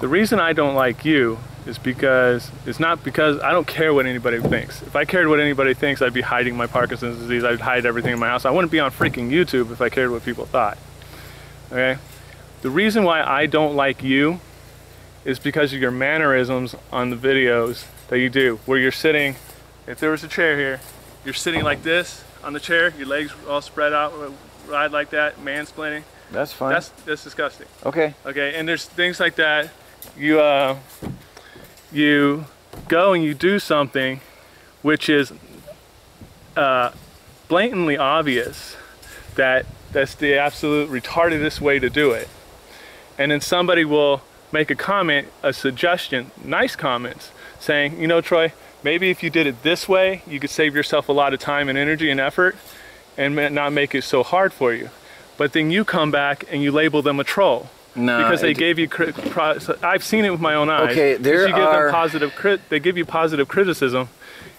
The reason I don't like you is because, it's not because I don't care what anybody thinks. If I cared what anybody thinks, I'd be hiding my Parkinson's disease, I'd hide everything in my house. I wouldn't be on freaking YouTube if I cared what people thought, okay? The reason why I don't like you is because of your mannerisms on the videos that you do, where you're sitting, if there was a chair here, you're sitting like this on the chair, your legs all spread out, ride like that, mansplaining. That's fine. That's disgusting. Okay. Okay, and there's things like that. You go and you do something which is blatantly obvious that that's the absolute retardedest way to do it. And then somebody will make a comment, a suggestion, nice comments, saying, you know, Troy, maybe if you did it this way, you could save yourself a lot of time and energy and effort and not make it so hard for you. But then you come back and you label them a troll. No, because they gave you, I've seen it with my own eyes. Okay, they give you positive criticism,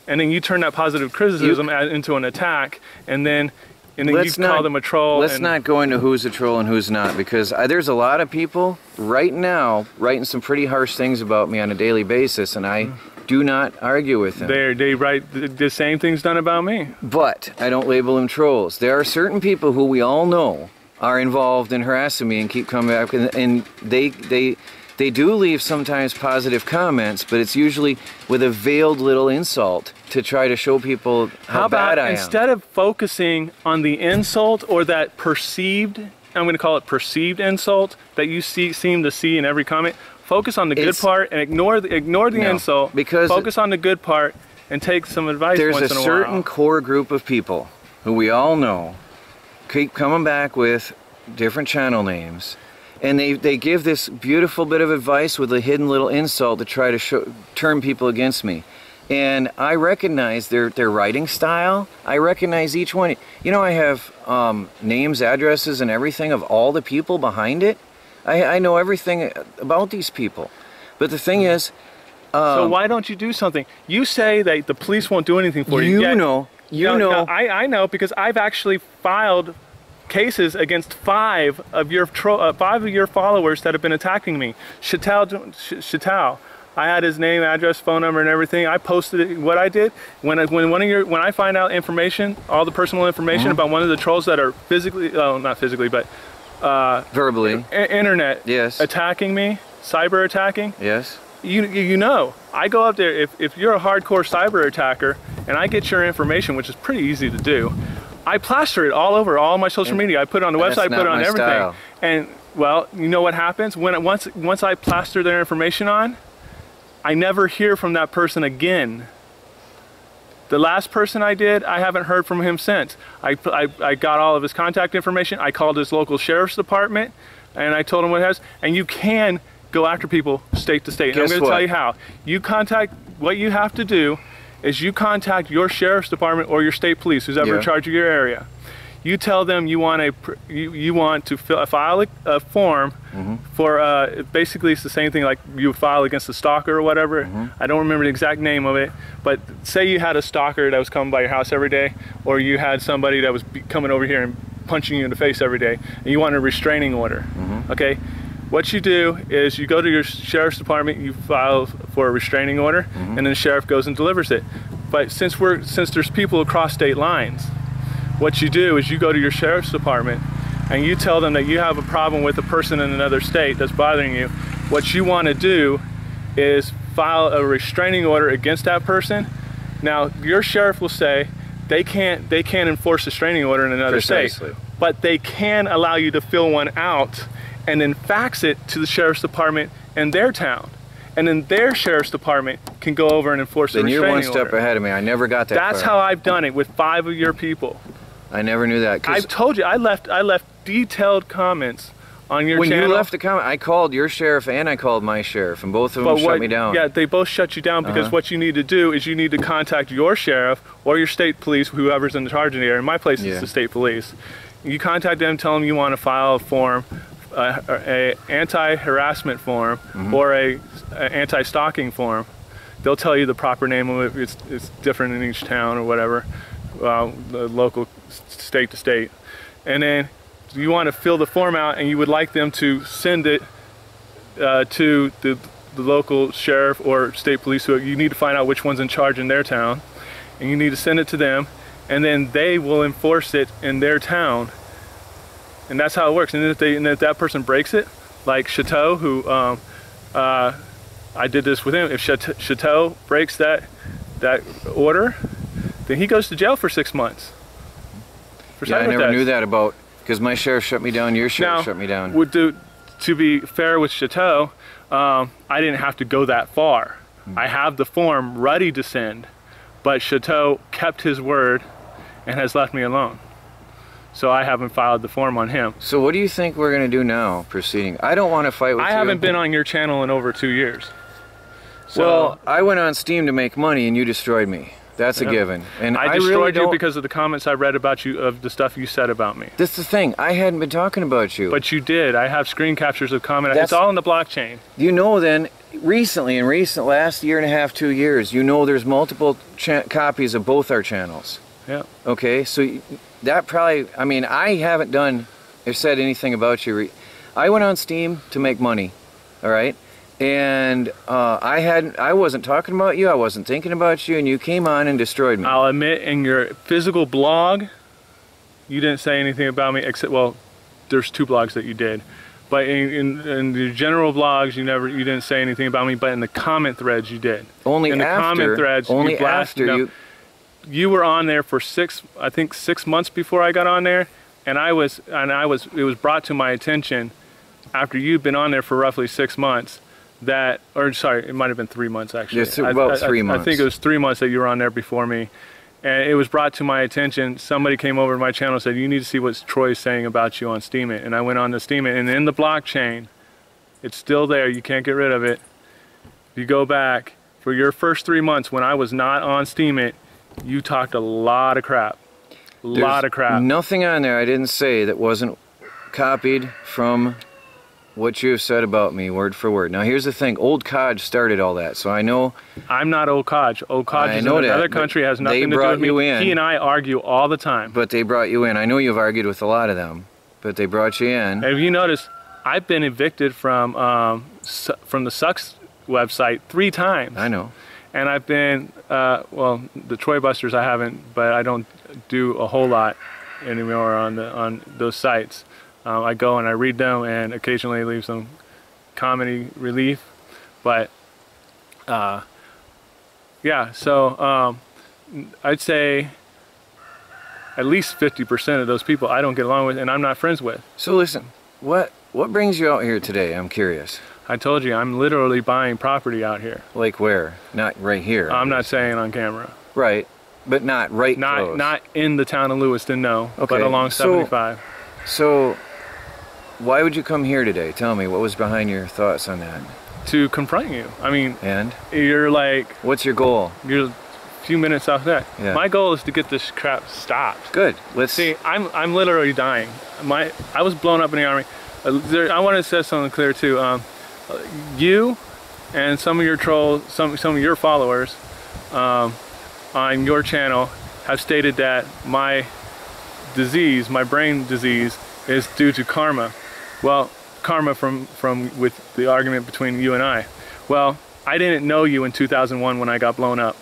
and then you turn that positive criticism into an attack, and then you call them a troll. Let's not go into who's a troll and who's not, because there's a lot of people right now writing some pretty harsh things about me on a daily basis, and I do not argue with them. They write the same things done about me. But I don't label them trolls. There are certain people who we all know are involved in harassing me and keep coming back, and they do leave sometimes positive comments, but it's usually with a veiled little insult to try to show people how bad I am. Instead of focusing on the insult or that perceived, I'm going to call it perceived insult that you seem to see in every comment, focus on the good part and ignore the insult. Because focus on the good part and take some advice once in a while. There's a certain core group of people who we all know keep coming back with different channel names, and they give this beautiful bit of advice with a hidden little insult to try to turn people against me. And I recognize their writing style. I recognize each one. You know, I have names, addresses, and everything of all the people behind it. I know everything about these people. But the thing is, so why don't you do something? You say that the police won't do anything for you. You know. I know, because I've actually filed cases against 5 of your followers that have been attacking me. Chatau. I had his name, address, phone number, and everything. I posted it. What I did when I find out information, all the personal information about one of the trolls that are physically, not physically, but verbally, internet attacking me, cyber attacking. Yes. You know, I go up there, if you're a hardcore cyber attacker and I get your information, which is pretty easy to do, I plaster it all over all my social media. I put it on the website, put it on everything. Style. And well, you know what happens? Once I plaster their information on, I never hear from that person again. The last person I did, I haven't heard from him since. I got all of his contact information. I called his local sheriff's department and I told him what it has. And you can go after people state to state. And I'm going to tell you how. What you have to do is you contact your sheriff's department or your state police, who's ever in charge of your area. You tell them you want to file a form for, basically it's the same thing like you would file against a stalker or whatever. I don't remember the exact name of it, but say you had a stalker that was coming by your house every day, or you had somebody that was coming over here and punching you in the face every day, and you want a restraining order, okay? What you do is you go to your sheriff's department, you file for a restraining order, and then the sheriff goes and delivers it. But since there's people across state lines, what you do is you go to your sheriff's department and you tell them that you have a problem with a person in another state that's bothering you. What you want to do is file a restraining order against that person. Now, your sheriff will say they can't enforce a restraining order in another state, but they can allow you to fill one out and then fax it to the sheriff's department in their town. And then their sheriff's department can go over and enforce the restraining order. Then you're one step ahead of me. I never got that That's how I've done it with 5 of your people. I never knew that. I've told you, I left detailed comments on your channel. When you left a comment, I called your sheriff and I called my sheriff, and both of them shut me down. Yeah, they both shut you down because what you need to do is you need to contact your sheriff or your state police, whoever's in charge of the area. In my place, it's the state police. You contact them, tell them you want to file a form, a anti-harassment form or a anti-stalking form. They'll tell you the proper name of it. It's different in each town or whatever, the local, state to state. And then you want to fill the form out and you would like them to send it to the local sheriff or state police. So you need to find out which one's in charge in their town, and you need to send it to them, and then they will enforce it in their town. And that's how it works. And if that person breaks it, like Chateau, who I did this with him. If Chateau breaks that order, then he goes to jail for 6 months. Yeah, I never knew that about, because my sheriff shut me down, your sheriff shut me down. To be fair with Chateau, I didn't have to go that far. I have the form ready to send, but Chateau kept his word and has left me alone. So I haven't filed the form on him. So what do you think we're going to do now, proceeding? I don't want to fight with you. I haven't been on your channel in over 2 years. So, well, I went on Steam to make money and you destroyed me. That's a given. And I destroyed you because of the comments I read about you, of the stuff you said about me. That's the thing. I hadn't been talking about you. But you did. I have screen captures of comments. It's all in the blockchain. You know then, recently, in last year and a half, 2 years, you know there's multiple copies of both our channels. Yeah. Okay, so that probably, I mean, I haven't done or said anything about you. I went on Steam to make money, all right? And I wasn't talking about you, I wasn't thinking about you, and you came on and destroyed me. I'll admit, in your physical blog, you didn't say anything about me, except, well, there's 2 blogs that you did. But in the general blogs, you didn't say anything about me, but in the comment threads, you did. Only in the comment threads, you were on there for 6 months before I got on there, and it was brought to my attention after you'd been on there for roughly 6 months that, or sorry, it might have been 3 months actually. Yes, about 3 months. I think it was 3 months that you were on there before me, and it was brought to my attention. Somebody came over to my channel and said, you need to see what Troy's saying about you on Steemit, and I went on to Steemit, and in the blockchain, it's still there. You can't get rid of it. If you go back for your first 3 months when I was not on Steemit, you talked a lot of crap. Nothing on there I didn't say that wasn't copied from what you have said about me, word for word. Now here's the thing, Old Codge started all that, so I know... I'm not Old Codge. Old Codge is in another country, has nothing to do with me. He and I argue all the time. But they brought you in. I know you've argued with a lot of them, but they brought you in. Have you noticed, I've been evicted from the Sucks website 3 times. I know. And I've been, well, the Troy Busters I haven't, but I don't do a whole lot anymore on those sites. I go and I read them and occasionally leave some comedy relief, but yeah, so I'd say at least 50% of those people I don't get along with and I'm not friends with. So listen, what brings you out here today? I'm curious. I told you, I'm literally buying property out here. Like where? Not right here. I'm not saying on camera. Right, but not right close. Not in the town of Lewiston, no, okay. But along 75. So why would you come here today? Tell me, what was behind your thoughts on that? To confront you. I mean, and you're like... What's your goal? You're a few minutes off that. Yeah. My goal is to get this crap stopped. Good. Let's see. I'm literally dying. I was blown up in the Army. I want to say something clear too. You and some of your trolls, some of your followers on your channel have stated that my disease, my brain disease, is due to karma. Well, karma from with the argument between you and I. Well, I didn't know you in 2001 when I got blown up.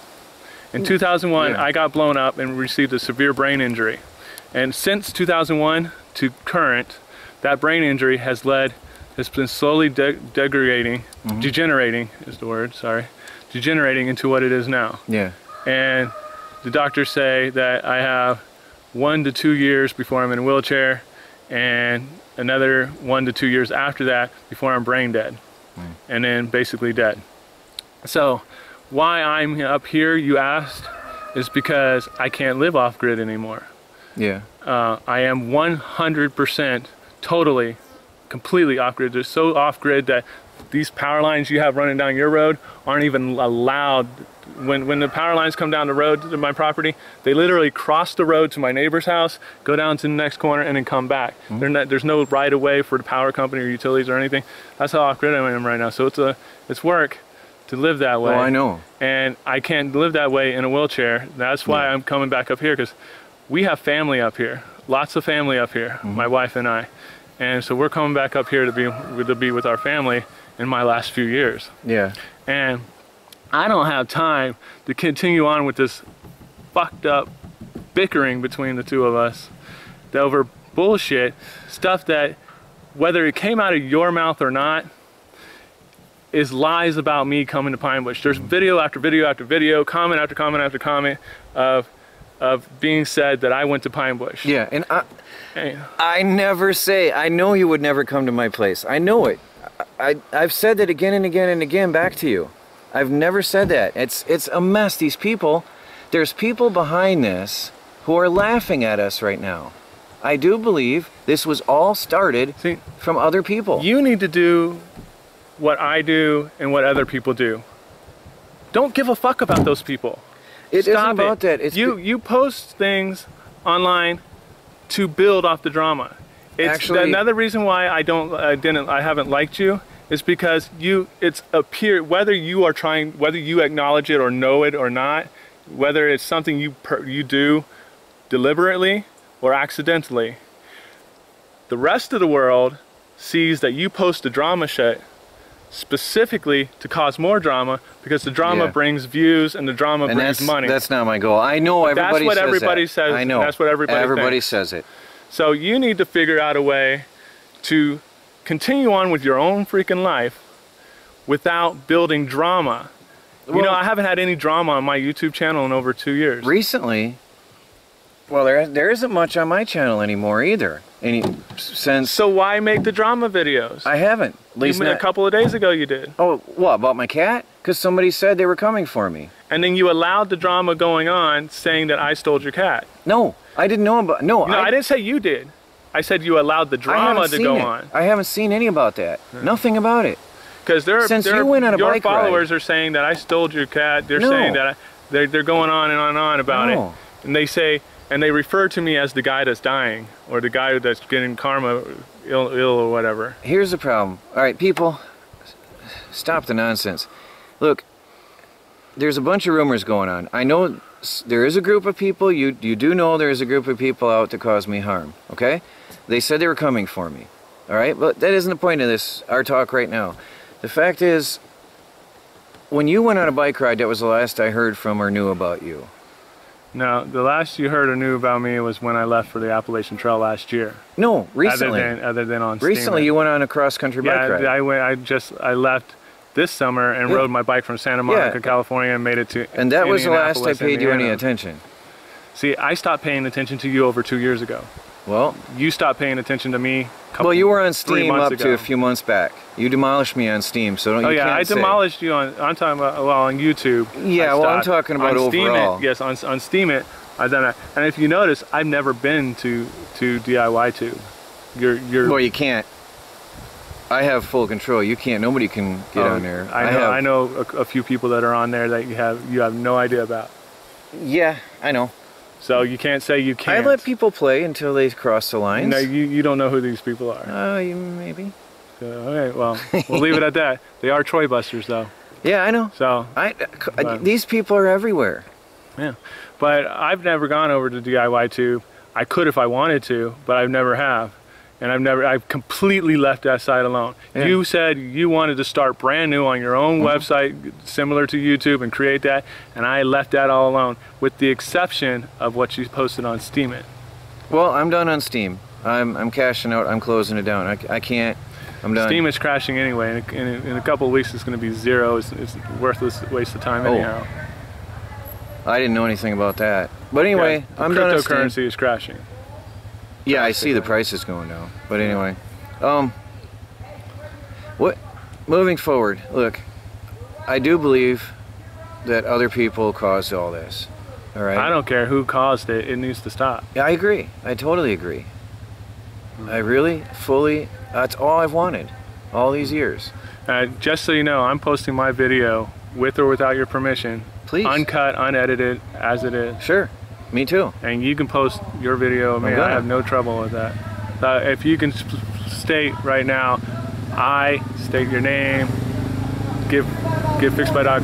In 2001, I got blown up and received a severe brain injury. And since 2001 to current, that brain injury has been slowly degenerating is the word, sorry, degenerating into what it is now. Yeah. And the doctors say that I have 1 to 2 years before I'm in a wheelchair, and another 1 to 2 years after that before I'm brain dead, and then basically dead. So why I'm up here, you asked, is because I can't live off grid anymore. Yeah. I am 100% totally, completely off grid. They're so off grid that these power lines you have running down your road aren't even allowed. When the power lines come down the road to my property, they literally cross the road to my neighbor's house, go down to the next corner, and then come back. There's no right of way for the power company or utilities or anything. That's how off grid I am right now. So it's work to live that way. Oh, I know. And I can't live that way in a wheelchair. That's why I'm coming back up here, because we have family up here, lots of family up here, my wife and I. And so we're coming back up here to be with our family in my last few years. Yeah. And I don't have time to continue on with this fucked up bickering between the two of us over bullshit stuff that, whether it came out of your mouth or not, is lies about me coming to Pine Bush. There's video after video after video, comment after comment after comment of being said that I went to Pine Bush. Yeah, and I never say, I know you would never come to my place. I know it. I've said that again and again and again back to you. I've never said that. It's a mess. These people, there's people behind this who are laughing at us right now. I do believe this was all started from other people. You need to do what I do and what other people do. Don't give a fuck about those people. It isn't about that. It's you post things online to build off the drama. It's actually another reason why I haven't liked you is because whether you acknowledge it or know it or not, whether it's something you do deliberately or accidentally, the rest of the world sees that you post the drama shit specifically to cause more drama, because the drama brings views and the drama brings money. That's not my goal. I know everybody says that. That's what everybody says. I know. That's what everybody says it. So you need to figure out a way to continue on with your own freaking life without building drama. Well, you know, I haven't had any drama on my YouTube channel in over 2 years. Recently, well, there isn't much on my channel anymore either. So why make the drama videos? I haven't. At least a couple of days ago you did. Oh, what, about my cat? Because somebody said they were coming for me. And then you allowed the drama going on, saying that I stole your cat. No, I didn't know about. No, I didn't say you did. I said you allowed the drama to go on. I haven't seen any about that. Nothing about it. Because you went on a your bike followers ride. are saying that I stole your cat. They're saying that they're going on and on and on about it. And they say, and they refer to me as the guy that's dying, or the guy that's getting karma ill or whatever. Here's the problem. All right, people, stop the nonsense. Look, there's a bunch of rumors going on. I know there is a group of people, you do know there is a group of people out to cause me harm, okay? They said they were coming for me, all right? But that isn't the point of our talk right now. The fact is, when you went on a bike ride, that was the last I heard from or knew about you. No, the last you heard or knew about me was when I left for the Appalachian Trail last year. No, recently. Other than on recently, you went on a cross-country bike ride. I left this summer and rode my bike from Santa Monica, California, and made it to And that was the last I paid you any attention. See, I stopped paying attention to you over 2 years ago. Well, you stopped paying attention to me. Well, you were on Steam up to a few months back. You demolished me on Steam, so don't. I demolished you on. I'm talking about on YouTube. Yeah, well, I'm talking about overall. Steam it, yes, on Steam it, I've done that. And if you notice, I've never been to DIY tube. Well, you can't. I have full control. You can't. Nobody can get on there. I know a few people that are on there that you have no idea about. Yeah, I know. So you can't say you can't. I let people play until they cross the lines. No, you don't know who these people are. Maybe. So, okay, well, we'll leave it at that. They are Troy Busters, though. Yeah, I know. So these people are everywhere. Yeah, but I've never gone over to DIY tube. I could if I wanted to, but I never have. And I've completely left that side alone. Yeah. You said you wanted to start brand new on your own website, similar to YouTube, and create that, and I left that all alone, with the exception of what you posted on Steam It. Well, I'm done on Steam. I'm cashing out. I'm closing it down. I can't. I'm done. Steam is crashing anyway. In a couple of weeks, it's going to be zero. It's worthless waste of time anyhow. I didn't know anything about that. But anyway, I'm done on Steam. Cryptocurrency is crashing. Yeah, I see the prices going down. But anyway, moving forward, look, I do believe that other people caused all this. All right. I don't care who caused it. It needs to stop. Yeah, I agree. I totally agree. I really, fully, that's all I've wanted all these years. Just so you know, I'm posting my video with or without your permission. Please. Uncut, unedited, as it is. Sure. Me too. And you can post your video. I have no trouble with that. If you can state right now, state your name, give Fixedbydoc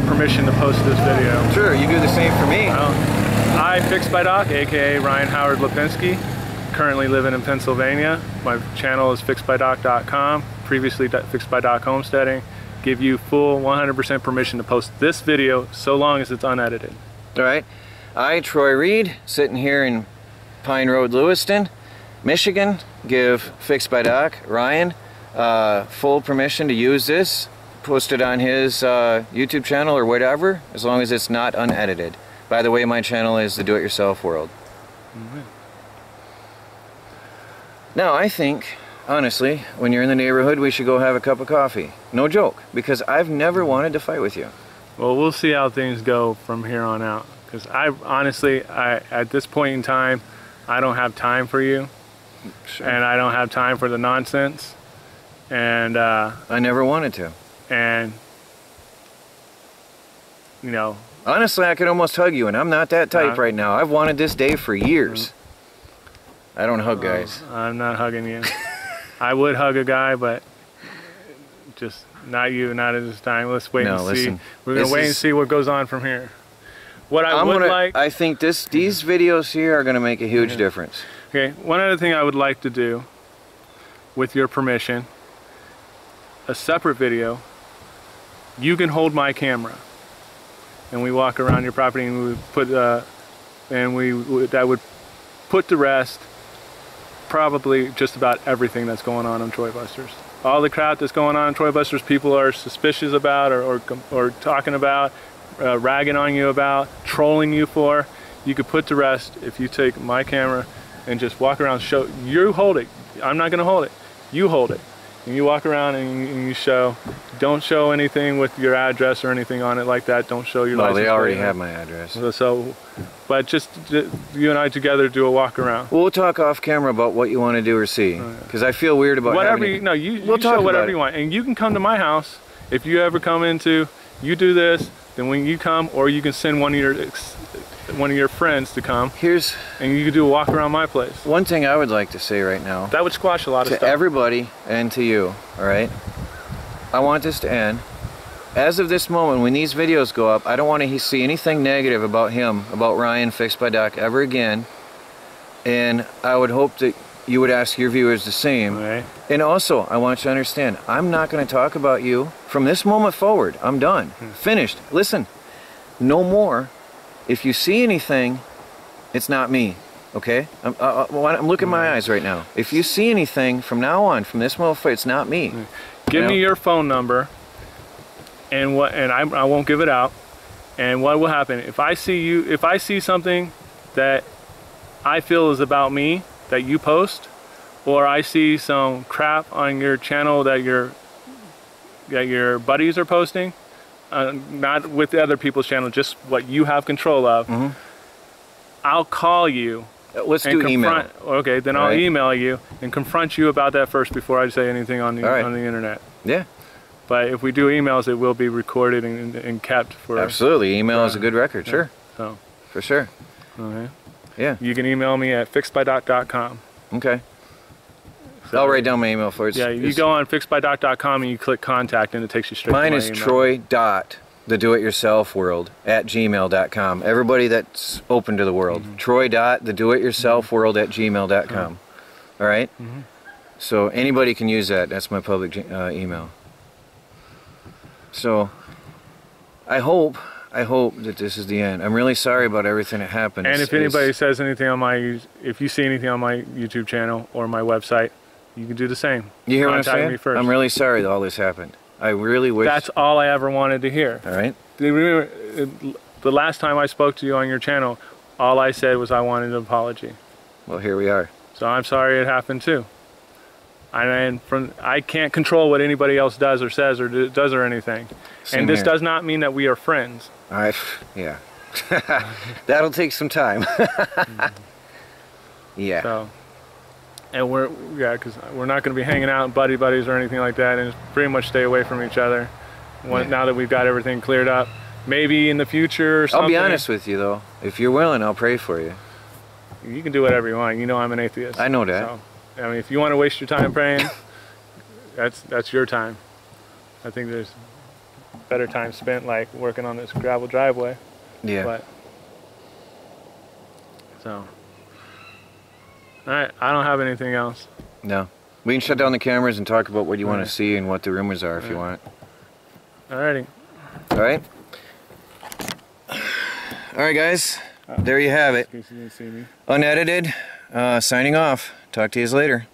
permission to post this video. Sure, you do the same for me. Fixedbydoc, aka Ryan Howard Lipinski, currently living in Pennsylvania. My channel is fixedbydoc.com, previously Fixedbydoc Homesteading. Give you full 100% permission to post this video so long as it's unedited. All right. I, Troy Reed, sitting here in Pine Road, Lewiston, Michigan, give Fixedbydoc, Ryan, full permission to use this, post it on his YouTube channel or whatever, as long as it's not unedited. By the way, my channel is the Do-It-Yourself World. Mm-hmm. Now, I think, honestly, when you're in the neighborhood, we should go have a cup of coffee. No joke, because I've never wanted to fight with you. Well, we'll see how things go from here on out. Because honestly, at this point in time, I don't have time for you. Sure. And I don't have time for the nonsense. And I never wanted to. And, you know. Honestly, I could almost hug you, and I'm not that type right now. I've wanted this day for years. I don't hug guys. I'm not hugging you. I would hug a guy, but just not you, not at this time. Let's wait and see. Listen, we're going to wait and see what goes on from here. What I think these videos here are going to make a huge difference. Okay, one other thing I would like to do, with your permission, a separate video. You can hold my camera, and we walk around your property, and we put that would put to rest probably just about everything that's going on Troy Busters. All the crap that's going on in Troy Busters, people are suspicious about, or talking about, ragging on you about, trolling you for, you could put to rest if you take my camera and just walk around, show, you hold it, I'm not gonna hold it, you hold it, and you walk around and you show, don't show anything with your address or anything on it like that, don't show your license plate. Well, they already have my address. So, but just you and I together do a walk around. We'll talk off camera about what you want to do or see, because I feel weird about whatever. You show whatever you want, and you can come to my house if you ever come into. You do this, then when you come, or you can send one of your friends to come. And you can do a walk around my place. One thing I would like to say right now. That would squash a lot of stuff. To everybody and to you, all right? I want this to end. As of this moment, when these videos go up, I don't want to see anything negative about him, about Ryan Fixedbydoc ever again. And I would hope that you would ask your viewers the same. Right. And also, I want you to understand, I'm not going to talk about you from this moment forward. I'm done. Finished. Listen, no more. If you see anything, it's not me. Okay? I'm looking in my eyes right now. If you see anything from now on, from this moment forward, it's not me. Give me your phone number, and I won't give it out. And what will happen if I see something that I feel is about me that you post, or I see some crap on your channel that your buddies are posting, not with the other people's channel, just what you have control of, I'll call you. Let's do email. Okay, then I'll email you and confront you about that first before I say anything on the internet. Yeah. But if we do emails, it will be recorded and kept for. Absolutely, email is a good record. Sure. So. For sure. Okay. Yeah. You can email me at fixedbydoc.com. Okay. So, I'll write down my email for it. Yeah, you go on fixedbydoc.com and you click contact, and it takes you straight to my email. Mine is troy.thedoityourselfworld@gmail.com. Everybody that's open to the world. troy.thedoityourselfworld@gmail.com. All right? So anybody can use that. That's my public email. So I hope that this is the end. I'm really sorry about everything that happened. And if anybody says anything on if you see anything on my YouTube channel or my website, you can do the same. You hear what I'm saying? Me first. I'm really sorry that all this happened. I really wish. That's all I ever wanted to hear. All right. The last time I spoke to you on your channel, all I said was I wanted an apology. Well, here we are. So I'm sorry it happened too. I can't control what anybody else does or says or does or anything. And this does not mean that we are friends. Yeah. That'll take some time. Yeah. So, and because we're not going to be hanging out and buddies or anything like that, and pretty much stay away from each other. Now that we've got everything cleared up, maybe in the future or something. I'll be honest with you though. If you're willing, I'll pray for you. You can do whatever you want. You know I'm an atheist. I know that. So, I mean, if you want to waste your time praying, that's your time. I think there's better time spent like working on this gravel driveway. Yeah. All right, I don't have anything else. No. We can shut down the cameras and talk about what you want to see and what the rumors are if you want. Alrighty. All right. All right, guys. There you have it. In case you didn't see me. Unedited. Signing off. Talk to you later.